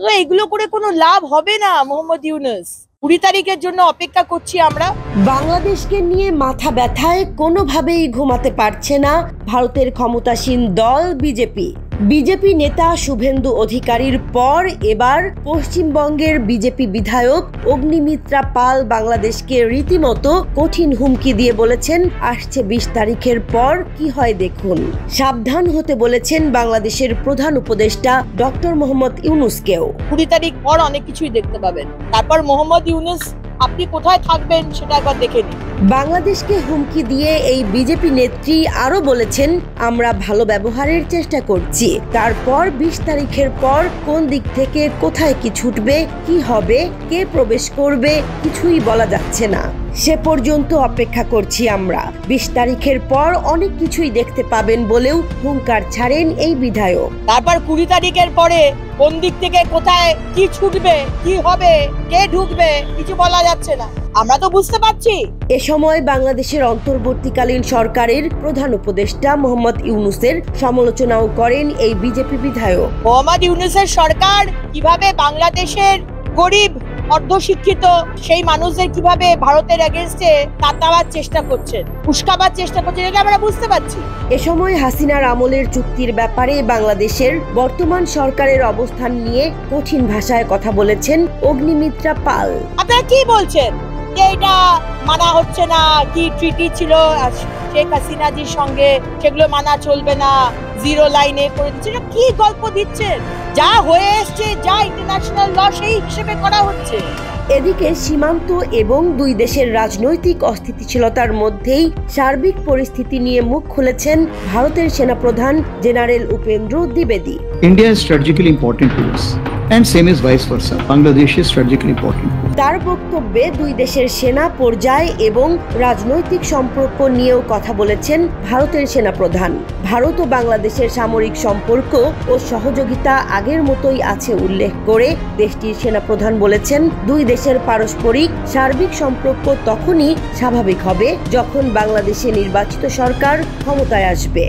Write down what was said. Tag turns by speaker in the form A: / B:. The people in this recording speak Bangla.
A: তো এগুলো করে কোনো লাভ হবে না মোহাম্মদ ইউনূস। 20 তারিখের জন্য অপেক্ষা করছি আমরা।
B: বাংলাদেশকে নিয়ে মাথা ব্যথায় কোনোভাবেই ঘুমাতে পারছে না ভারতের ক্ষমতাসীন দল বিজেপি। বিজেপি নেতা শুভেন্দু অধিকারীর পর এবার পশ্চিমবঙ্গের বিজেপি বিধায়ক অগ্নিমিত্রা পাল বাংলাদেশকে রীতিমতো কঠিন হুমকি দিয়ে বলেছেন, আসছে 20 তারিখের পর কি হয় দেখুন। সাবধান হতে বলেছেন বাংলাদেশের প্রধান উপদেষ্টা ডক্টর মোহাম্মদ ইউনূসকেও।
A: 20 তারিখ পর অনেক কিছুই দেখতে পাবেন। তারপর মোহাম্মদ ইউনূস আপনি কোথায় থাকবেন সেটা একবার দেখে নিন।
B: বাংলাদেশকে হুমকি দিয়ে এই বিজেপি নেত্রী আরো বলেছেন, আমরা ভালো ব্যবহারের চেষ্টা করছি। তারপর 20 তারিখের পর কোন দিক থেকে কোথায় কি ছুটবে, কি হবে, কে প্রবেশ করবে কিছুই বলা যাচ্ছে না। সে পর্যন্ত অপেক্ষা করছি আমরা। 20 তারিখের পর অনেক কিছুই দেখতে পাবেন বলেও হুঙ্কার ছাড়েন এই বিধায়ক।
A: তারপর 20 তারিখের পরে কোন দিক থেকে কোথায় কি ছুটবে, কি হবে, কে ঢুকবে কিছু বলা যাচ্ছে না। আমরা তো বুঝতে পারছি।
B: এ সময় বাংলাদেশের অন্তর্বর্তীকালীন সরকারের প্রধান উপদেষ্টা মোহাম্মদ ইউনূসের সমালোচনাও করেন এই বিজেপি বিধায়ক।
A: মোহাম্মদ ইউনূসের সরকার কিভাবে বাংলাদেশের গরিব অর্ধশিক্ষিত সেই মানুষদের কিভাবে ভারতের এগেইনস্টে তাতাবার চেষ্টা করছেন, উস্কাবার চেষ্টা করছেন, এটা আমরা বুঝতে পারছি।
B: এ সময় হাসিনার আমলের চুক্তির ব্যাপারে বাংলাদেশের বর্তমান সরকারের অবস্থান নিয়ে কঠিন ভাষায় কথা বলেছেন অগ্নিমিত্রা পাল।
A: আপনারা কি বলছেন যে এটা মানা হচ্ছে না, কি ট্রিটি ছিল শেখ হাসিনাজির সঙ্গে, সেগুলো মানা চলবে না, জিরো লাইনে করে দিচ্ছে, কি গল্প দিচ্ছেন? যা হয়ে এসছে, যা ইন্টারন্যাশনাল ল সেই হিসেবে করা হচ্ছে।
B: এদিকে সীমান্ত এবং দুই দেশের রাজনৈতিক অস্থিতিশীলতার মধ্যেই সার্বিক পরিস্থিতি নিয়ে মুখ খুলেছেন ভারতের সেনাপ্রধান জেনারেল উপেন্দ্র দ্বিবেদী।
C: India is strategically important to us and same is vice versa. Bangladesh is strategically important.
B: তার বক্তব্যে দুই দেশের সেনা পর্যায় এবং রাজনৈতিক সম্পর্ক নিয়েও কথা বলেছেন ভারতের সেনাপ্রধান। ভারত ও বাংলাদেশের সামরিক সম্পর্ক ও সহযোগিতা আগের মতোই আছে উল্লেখ করে দেশটির সেনাপ্রধান বলেছেন, দুই দেশের পারস্পরিক সার্বিক সম্পর্ক তখনই স্বাভাবিক হবে যখন বাংলাদেশে নির্বাচিত সরকার ক্ষমতায় আসবে।